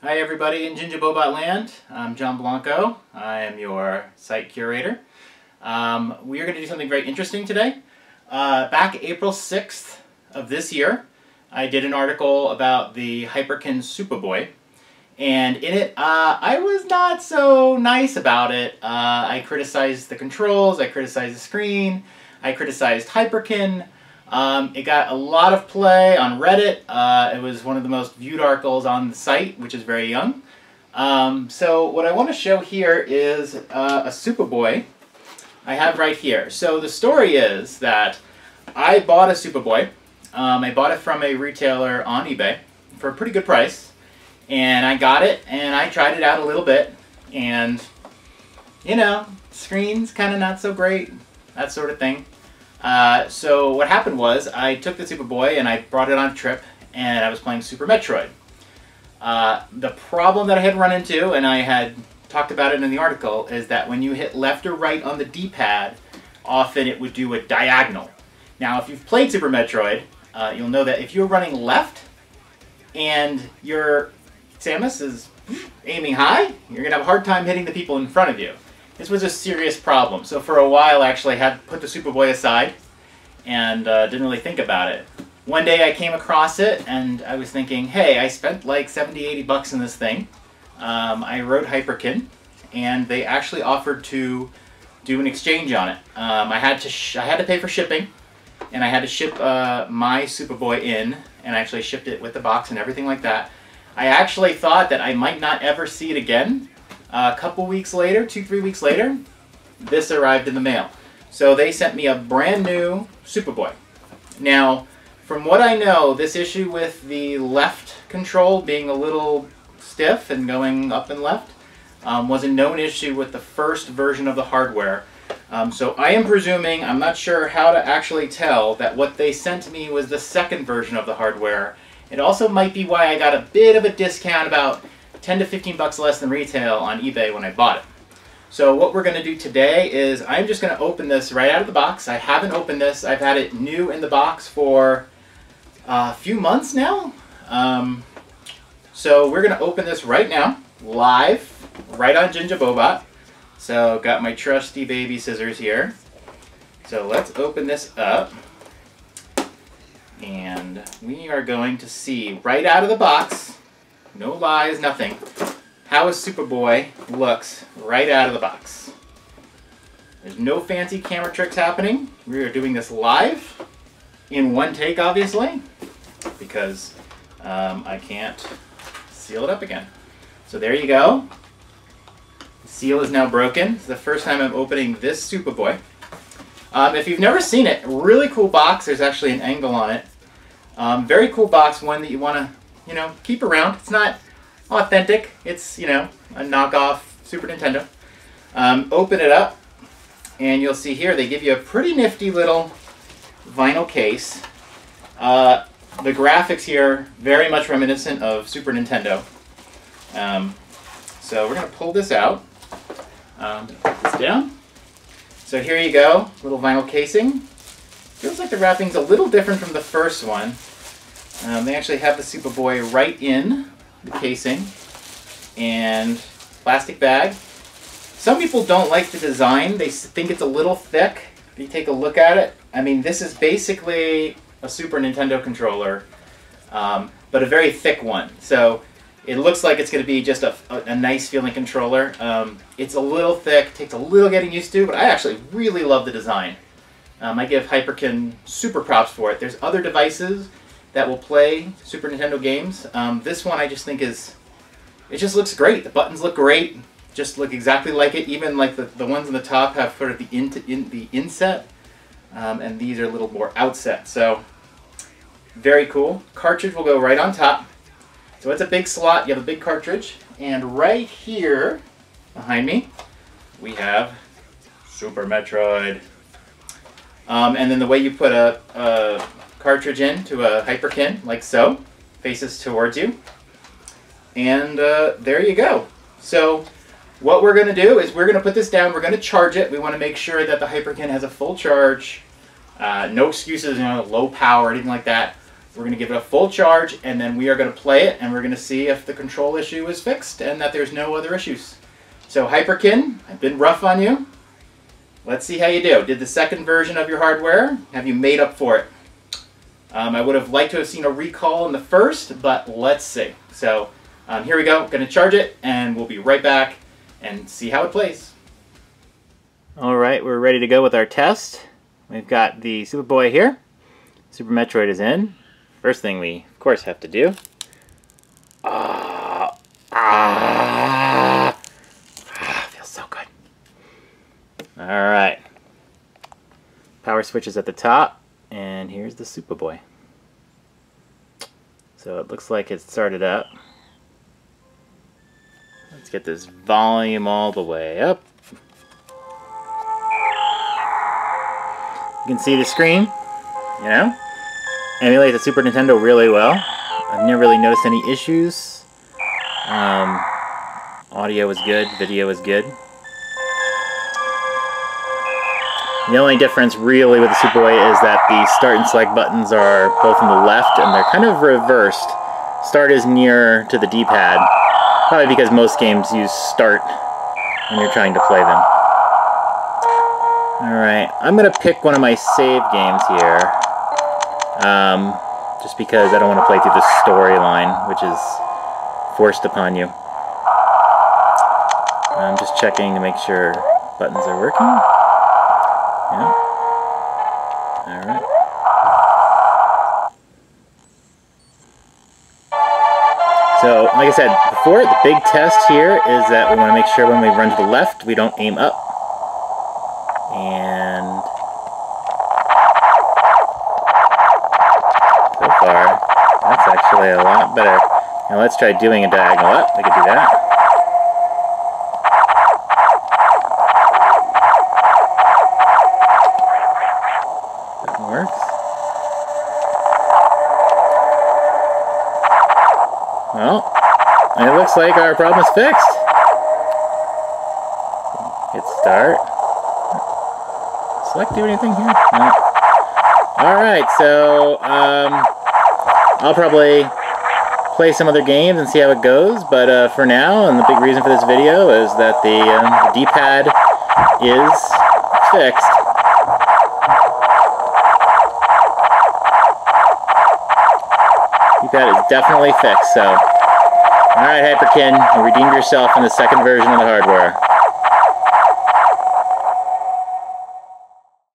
Hi everybody in Gingerbobot land. I'm John Blanco. I am your site curator. We are going to do something very interesting today. Back April 6th of this year, I did an article about the Hyperkin SupaBoy. And in it, I was not so nice about it. I criticized the controls, I criticized the screen, I criticized Hyperkin. It got a lot of play on Reddit. It was one of the most viewed articles on the site, which is very young. So what I want to show here is a SupaBoy I have right here. So the story is that I bought a SupaBoy. I bought it from a retailer on eBay for a pretty good price. And I got it, and I tried it out a little bit. And, you know, screen's kind of not so great, that sort of thing. So what happened was I took the SupaBoy and I brought it on a trip and I was playing Super Metroid. The problem that I had run into, and I had talked about it in the article, is that when you hit left or right on the D-pad, often it would do a diagonal. Now if you've played Super Metroid, you'll know that if you're running left and your Samus is aiming high, you're going to have a hard time hitting the people in front of you. This was a serious problem. So for a while, I actually had to put the SupaBoy aside and didn't really think about it. One day I came across it and I was thinking, hey, I spent like 70, 80 bucks in this thing. I wrote Hyperkin and they actually offered to do an exchange on it. I had to pay for shipping, and I had to ship my SupaBoy in, and I actually shipped it with the box and everything like that. I actually thought that I might not ever see it again. A couple weeks later, 2-3 weeks later, this arrived in the mail. So they sent me a brand new SupaBoy. Now, from what I know, this issue with the left control being a little stiff and going up and left was a known issue with the first version of the hardware. So I am presuming, I'm not sure how to actually tell, that what they sent me was the second version of the hardware. It also might be why I got a bit of a discount, about 10 to 15 bucks less than retail on eBay when I bought it. So what we're going to do today is I'm just going to open this right out of the box. I haven't opened this. I've had it new in the box for a few months now. So we're going to open this right now, live, right on Gingerbobot. So got my trusty baby scissors here. So let's open this up. And we are going to see right out of the box, no lies, nothing, how a SupaBoy looks right out of the box. There's no fancy camera tricks happening. We are doing this live, in one take obviously, because I can't seal it up again. So there you go. The seal is now broken. It's the first time I'm opening this SupaBoy. If you've never seen it, really cool box. There's actually an angle on it. Very cool box, one that you want to, you know, keep around. It's not authentic. It's, you know, a knockoff Super Nintendo. Open it up, and you'll see here they give you a pretty nifty little vinyl case. The graphics here very much reminiscent of Super Nintendo. So we're going to pull this out. Put this down. So here you go, little vinyl casing. Feels like the wrapping's a little different from the first one. They actually have the SupaBoy right in the casing, and plastic bag. Some people don't like the design. They think it's a little thick. If you take a look at it, I mean, this is basically a Super Nintendo controller, but a very thick one. So it looks like it's going to be just a nice feeling controller. It's a little thick, takes a little getting used to, but I actually really love the design. I give Hyperkin super props for it. There's other devices that will play Super Nintendo games. This one I just think it just looks great. The buttons look great, just look exactly like it. Even like the ones on the top have sort of the inset, and these are a little more outset. So very cool. Cartridge will go right on top. So it's a big slot. You have a big cartridge, and right here behind me we have Super Metroid. And then the way you put a cartridge into a Hyperkin, like so, faces towards you. And there you go. So what we're going to do is we're going to put this down, we're going to charge it. We want to make sure that the Hyperkin has a full charge. No excuses, you know, low power or anything like that. We're going to give it a full charge, and then we are going to play it, and we're going to see if the control issue is fixed and that there's no other issues. So Hyperkin, I've been rough on you. Let's see how you do. Did the second version of your hardware, have you made up for it? I would have liked to have seen a recall in the first, but let's see. So here we go. Going to charge it, and we'll be right back and see how it plays. All right, we're ready to go with our test. We've got the SupaBoy here. Super Metroid is in. First thing we, of course, have to do. Feels so good. All right. Power switch is at the top, and here's the SupaBoy. So it looks like it started up. Let's get this volume all the way up. You can see the screen, you know, emulate the Super Nintendo really well. I've never really noticed any issues. Audio is good, video is good. The only difference really with the SupaBoy is that the start and select buttons are both on the left and they're kind of reversed. Start is nearer to the D-pad, probably because most games use start when you're trying to play them. Alright, I'm going to pick one of my save games here, just because I don't want to play through the storyline, which is forced upon you. I'm just checking to make sure buttons are working. Yeah. Alright. So, like I said before, the big test here is that we want to make sure when we run to the left, we don't aim up. And so far, that's actually a lot better. Now let's try doing a diagonal up. We could do that. That works. Well, it looks like our problem is fixed. Hit start. Select do anything here? No. Alright, so I'll probably play some other games and see how it goes, but for now, and the big reason for this video is that the D-pad is fixed. D-pad is definitely fixed, so alright Hyperkin, you redeemed yourself in the second version of the hardware.